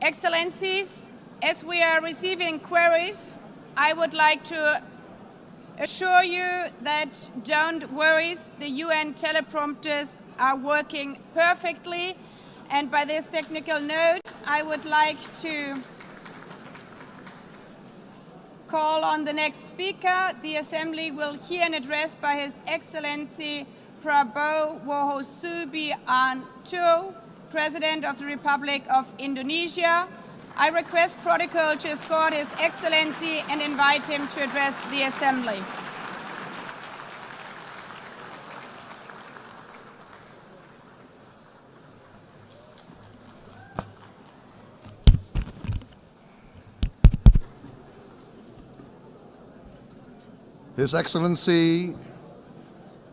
Excellencies, as we are receiving queries, I would like to assure you that don't worry, the UN teleprompters are working perfectly. And by this technical note, I would like to call on the next speaker. The Assembly will hear an address by His Excellency Prabowo Subianto, President of the Republic of Indonesia. I request protocol to escort His Excellency and invite him to address the Assembly. His Excellency,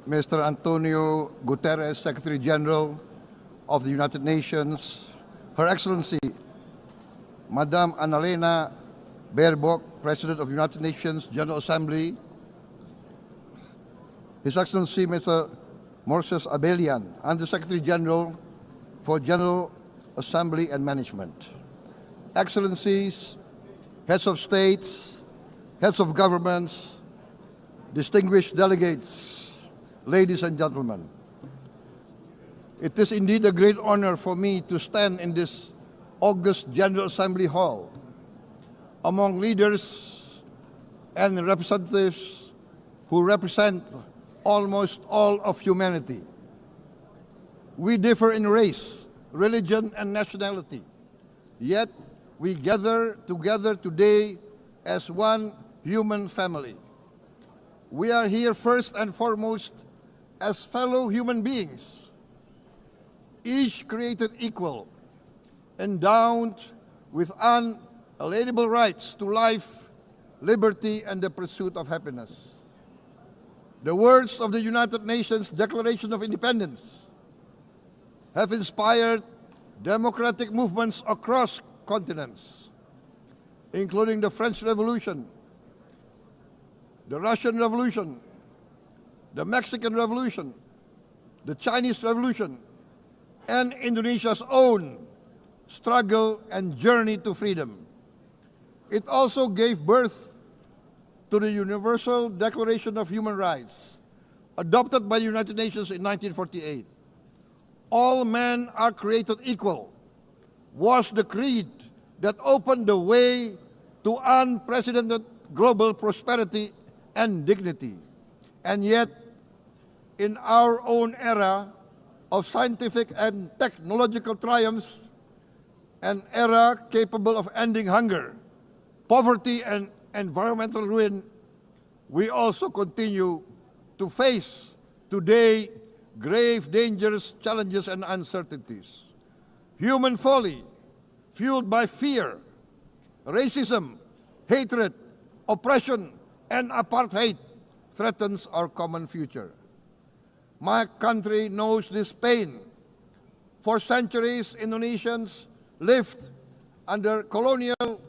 Mr. Antonio Guterres, Secretary General of the United Nations, Her Excellency, Madame Annalena Baerbock, President of the United Nations General Assembly, His Excellency, Mr. Moses Abelian, Under-Secretary General for General Assembly and Management, Excellencies, Heads of States, Heads of Governments, distinguished delegates, ladies and gentlemen. It is indeed a great honor for me to stand in this august General Assembly Hall among leaders and representatives who represent almost all of humanity. We differ in race, religion, and nationality, yet we gather together today as one human family. We are here first and foremost as fellow human beings, each created equal, endowed with unalienable rights to life, liberty, and the pursuit of happiness. The words of the United Nations Declaration of Independence have inspired democratic movements across continents, including the French Revolution, the Russian Revolution, the Mexican Revolution, the Chinese Revolution, and Indonesia's own struggle and journey to freedom. It also gave birth to the Universal Declaration of Human Rights, adopted by the United Nations in 1948. All men are created equal was the creed that opened the way to unprecedented global prosperity and dignity. And yet, in our own era of scientific and technological triumphs, an era capable of ending hunger, poverty, and environmental ruin, we also continue to face today grave dangers, challenges, and uncertainties. Human folly, fueled by fear, racism, hatred, oppression, and apartheid, threatens our common future. My country knows this pain. For centuries, Indonesians lived under colonial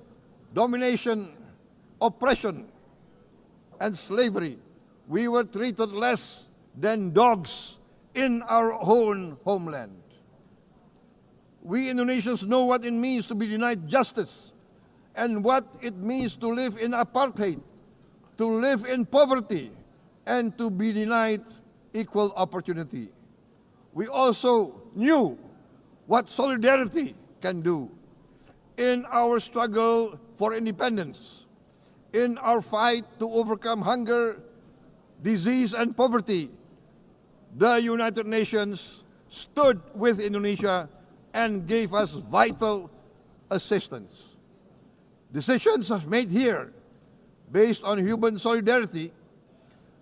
domination, oppression, and slavery. We were treated less than dogs in our own homeland. We Indonesians know what it means to be denied justice and what it means to live in apartheid, to live in poverty, and to be denied equal opportunity. We also knew what solidarity can do in our struggle for independence, in our fight to overcome hunger, disease, and poverty. The United Nations stood with Indonesia and gave us vital assistance. Decisions made here based on human solidarity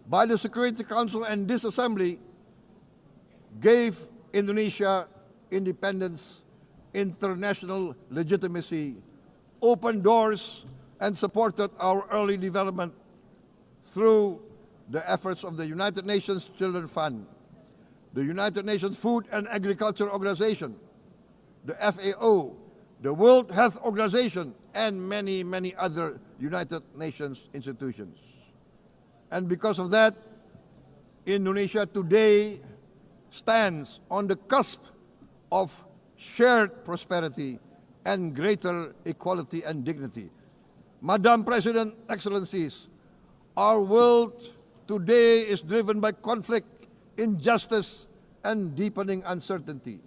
by the Security Council and this Assembly gave Indonesia independence, international legitimacy, opened doors, and supported our early development through the efforts of the United Nations Children Fund, the United Nations Food and Agriculture Organization, the FAO, the World Health Organization, and many, many other United Nations institutions. And because of that, Indonesia today stands on the cusp of shared prosperity and greater equality and dignity. Madam President, Excellencies, our world today is driven by conflict, injustice, and deepening uncertainty.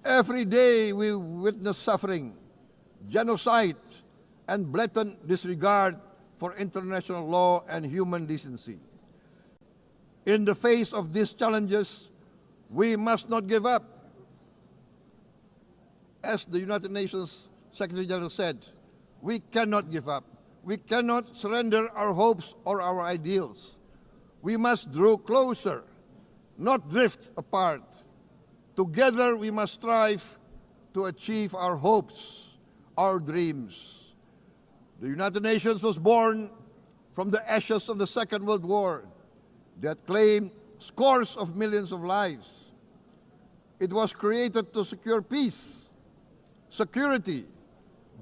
Every day we witness suffering, genocide, and blatant disregard for international law and human decency. In the face of these challenges, we must not give up. As the United Nations Secretary General said, we cannot give up. We cannot surrender our hopes or our ideals. We must draw closer, not drift apart. Together we must strive to achieve our hopes, our dreams. The United Nations was born from the ashes of the Second World War that claimed scores of millions of lives. It was created to secure peace, security,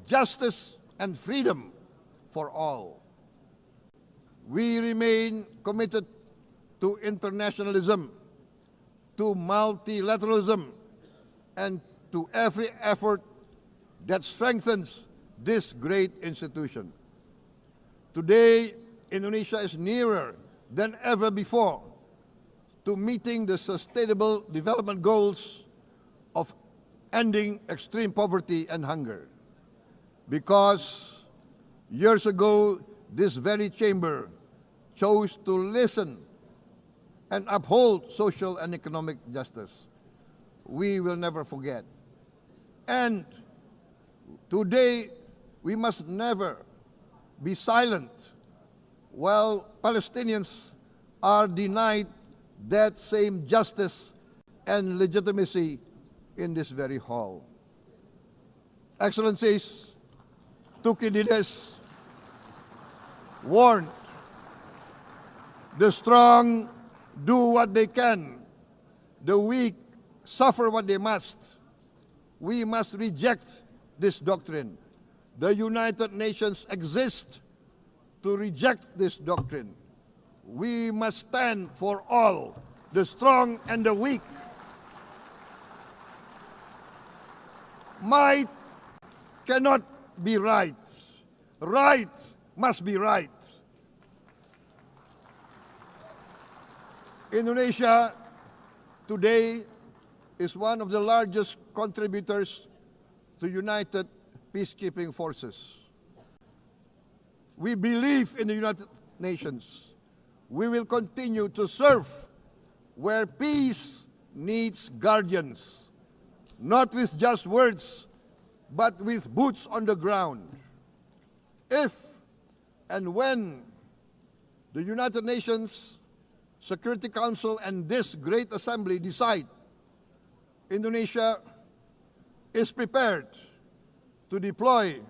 justice, and freedom for all. We remain committed to internationalism, to multilateralism, and to every effort that strengthens this great institution. Today, Indonesia is nearer than ever before to meeting the Sustainable Development Goals of ending extreme poverty and hunger. Because years ago, this very chamber chose to listen and uphold social and economic justice. We will never forget. And today, we must never be silent while Palestinians are denied that same justice and legitimacy in this very hall. Excellencies, Thucydides warned, the strong do what they can, the weak suffer what they must. We must reject this doctrine. The United Nations exist to reject this doctrine. We must stand for all, the strong and the weak. Might cannot be right. Right must be right. Indonesia today is one of the largest contributors to united peacekeeping forces. We believe in the United Nations. We will continue to serve where peace needs guardians, not with just words, but with boots on the ground. If and when the United Nations Security Council and this great assembly decide Indonesia is prepared to deploy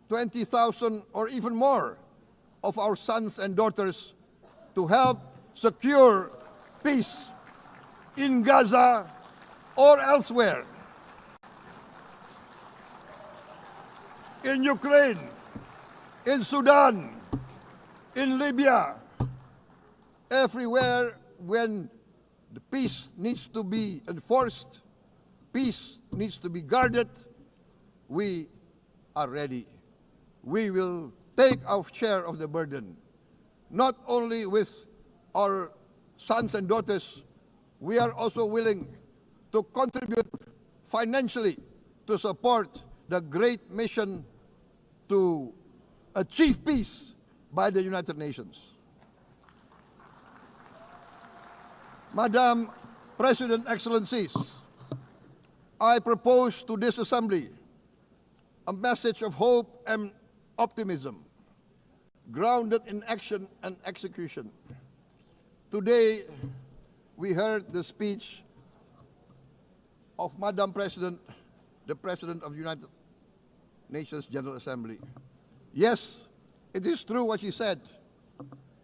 20,000 or even more of our sons and daughters to help secure peace in Gaza or elsewhere, in Ukraine, in Sudan, in Libya, everywhere when the peace needs to be enforced, peace needs to be guarded, we are ready. We will take our share of the burden, not only with our sons and daughters, we are also willing to contribute financially to support the great mission to achieve peace by the United Nations. Madam President, Excellencies, I propose to this Assembly a message of hope and optimism, grounded in action and execution. Today, we heard the speech of Madam President, the President of the United Nations General Assembly. Yes, it is true what she said.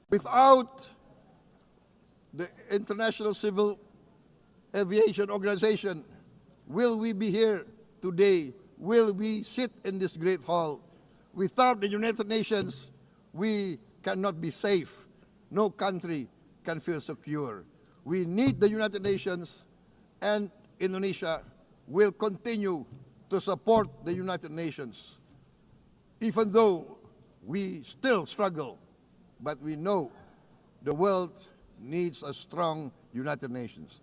Without the International Civil Aviation Organization, will we be here today? Will we sit in this great hall? Without the United Nations, we cannot be safe. No country can feel secure. We need the United Nations, and Indonesia will continue to support the United Nations, even though we still struggle, but we know the world needs a strong United Nations.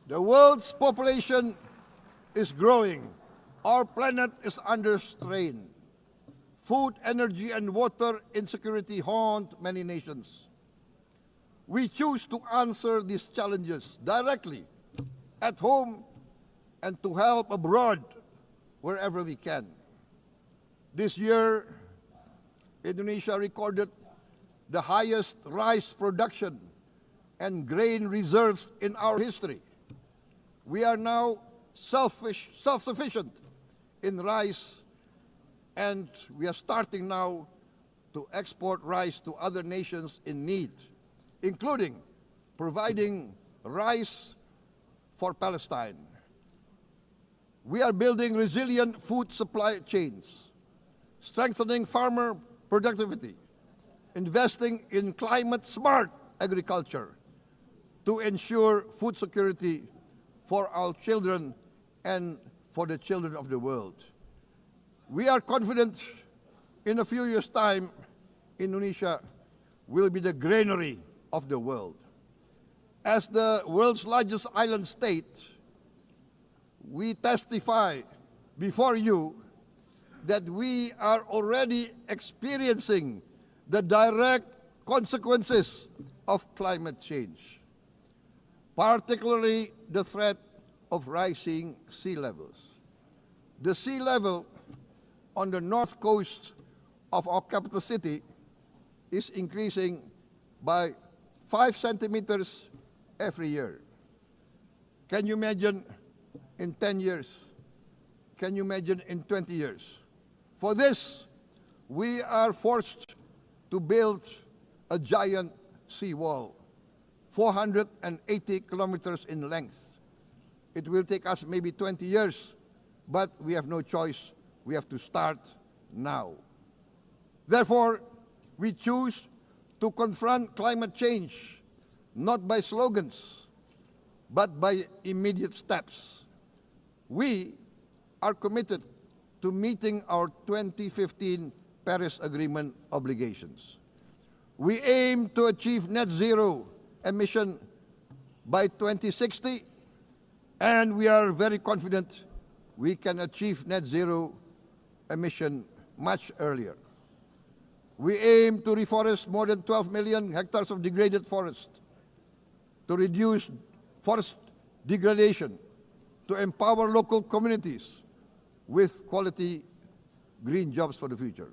The world's population is growing. Our planet is under strain. Food, energy, and water insecurity haunt many nations. We choose to answer these challenges directly at home and to help abroad wherever we can. This year, Indonesia recorded the highest rice production and grain reserves in our history. We are now self-sufficient in rice, and we are starting now to export rice to other nations in need, including providing rice for Palestine. We are building resilient food supply chains, strengthening farmer productivity, investing in climate-smart agriculture to ensure food security for our children and for the children of the world. We are confident in a few years' time, Indonesia will be the granary of the world. As the world's largest island state, we testify before you that we are already experiencing the direct consequences of climate change, particularly the threat of rising sea levels. The sea level on the north coast of our capital city is increasing by 5 centimeters every year. Can you imagine in 10 years? Can you imagine in 20 years? For this, we are forced to build a giant seawall, 480 kilometers in length. It will take us maybe 20 years, but we have no choice. We have to start now. Therefore, we choose to confront climate change, not by slogans, but by immediate steps. We are committed to meeting our 2015 Paris Agreement obligations. We aim to achieve net zero emission by 2060, and we are very confident we can achieve net zero emission much earlier. We aim to reforest more than 12 million hectares of degraded forest, to reduce forest degradation, to empower local communities with quality green jobs for the future.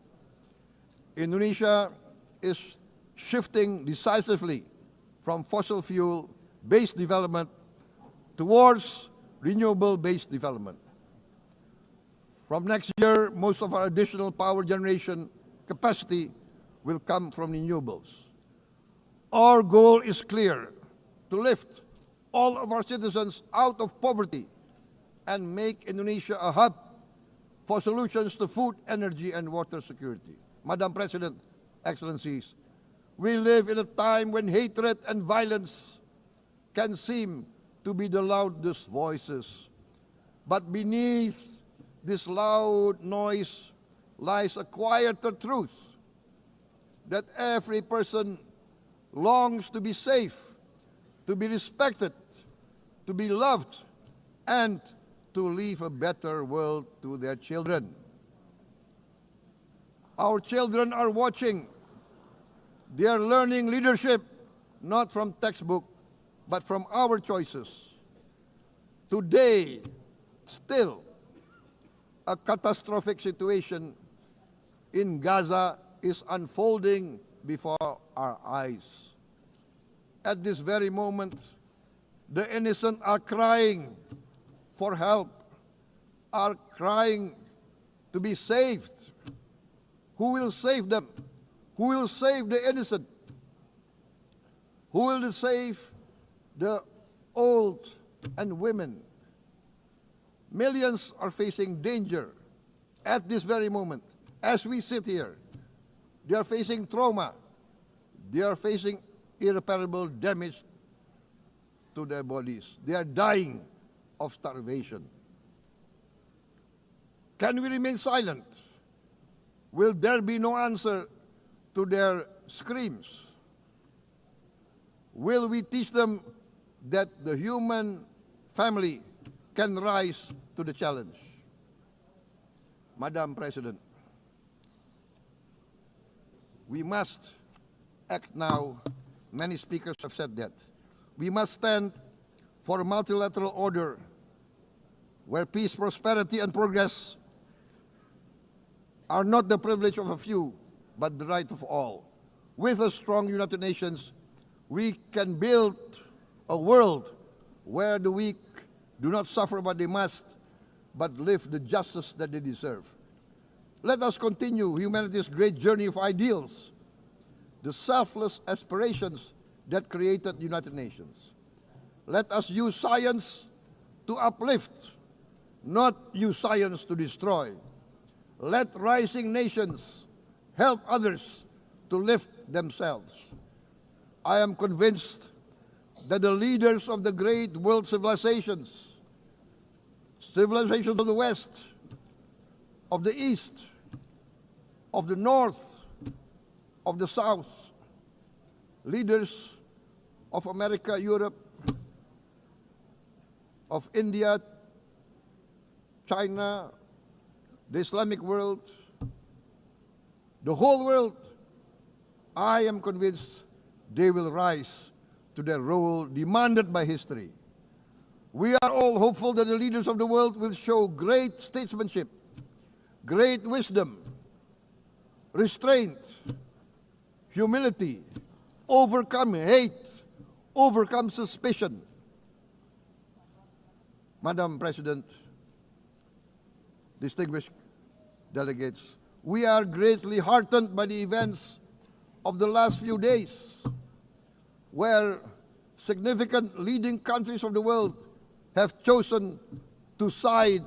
Indonesia is shifting decisively from fossil fuel-based development towards renewable-based development. From next year, most of our additional power generation capacity will come from renewables. Our goal is clear: to lift all of our citizens out of poverty and make Indonesia a hub for solutions to food, energy, and water security. Madam President, Excellencies, we live in a time when hatred and violence can seem to be the loudest voices. But beneath this loud noise lies a quieter truth, that every person longs to be safe, to be respected, to be loved, and to leave a better world to their children. Our children are watching. They are learning leadership, not from textbook, but from our choices. Today, still, a catastrophic situation in Gaza is unfolding before our eyes. At this very moment, the innocent are crying for help, are crying to be saved. Who will save them? Who will save the innocent? Who will save the old and women? Millions are facing danger at this very moment. As we sit here, they are facing trauma. They are facing irreparable damage to their bodies. They are dying of starvation. Can we remain silent? Will there be no answer to their screams? Will we teach them that the human family can rise to the challenge? Madam President, we must act now. Many speakers have said that. We must stand for a multilateral order where peace, prosperity, and progress are not the privilege of a few, but the right of all. With a strong United Nations, we can build a world where the weak do not suffer what they must, but live the justice that they deserve. Let us continue humanity's great journey of ideals, the selfless aspirations that created the United Nations. Let us use science to uplift, not use science to destroy. Let rising nations help others to lift themselves. I am convinced that the leaders of the great world civilizations of the West, of the East, of the North, of the South, leaders of America, Europe, of India, China, the Islamic world, the whole world, I am convinced they will rise to their role demanded by history. We are all hopeful that the leaders of the world will show great statesmanship, great wisdom, restraint, humility, overcome hate, overcome suspicion. Madam President, distinguished delegates, we are greatly heartened by the events of the last few days, where significant leading countries of the world have chosen to side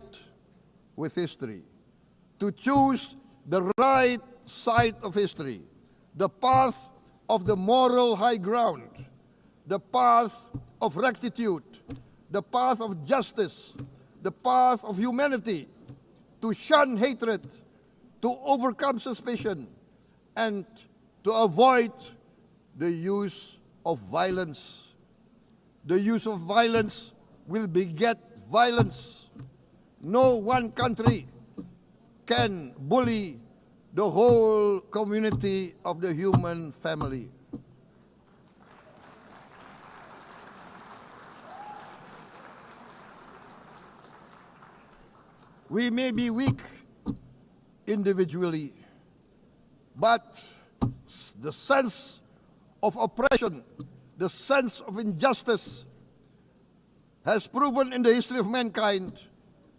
with history, to choose the right side of history, the path of the moral high ground, the path of rectitude, the path of justice, the path of humanity, to shun hatred, to overcome suspicion, and to avoid the use of violence. The use of violence will beget violence. No one country can bully the whole community of the human family. We may be weak individually, but the sense of oppression, the sense of injustice has proven in the history of mankind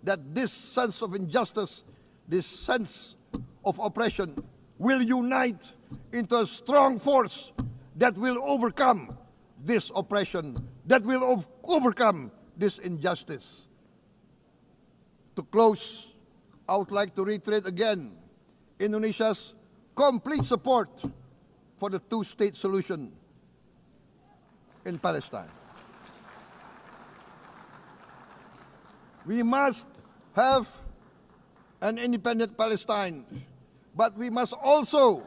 that this sense of injustice, this sense of oppression will unite into a strong force that will overcome this oppression, that will overcome this injustice. To close, I would like to reiterate again Indonesia's complete support for the two-state solution in Palestine. We must have an independent Palestine, but we must also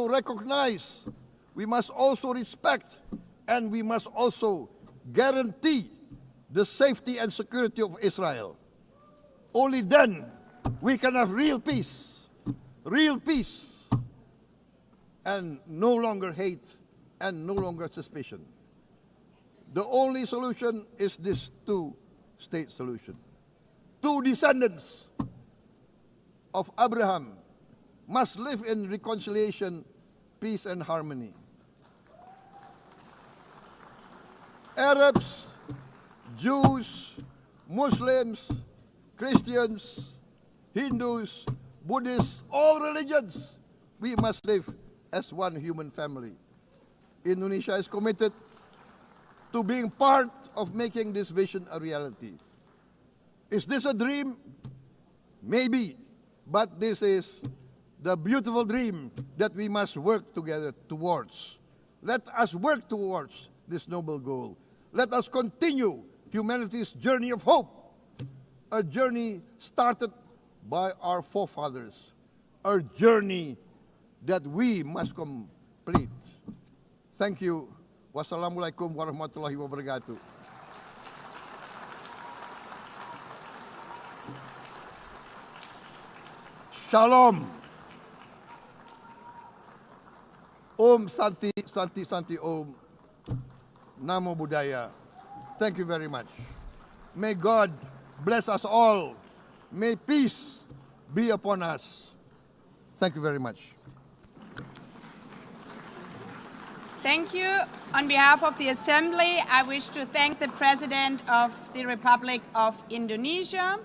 recognize, we must also respect, and we must also guarantee the safety and security of Israel. Only then we can have real peace, and no longer hate and no longer suspicion. The only solution is this two-state solution. Two descendants of Abraham must live in reconciliation, peace, and harmony. Arabs, Jews, Muslims, Christians, Hindus, Buddhists, all religions, we must live as one human family. Indonesia is committed to being part of making this vision a reality. Is this a dream? Maybe, but this is the beautiful dream that we must work together towards. Let us work towards this noble goal. Let us continue humanity's journey of hope a journey started by our forefathers, a journey that we must complete. Thank you. Wassalamualaikum warahmatullahi wabarakatuh. Shalom. Om Santi, Santi, Santi Om. Namo Buddhaya. Thank you very much. May God bless us all. May peace be upon us. Thank you very much. Thank you. On behalf of the Assembly, I wish to thank the President of the Republic of Indonesia,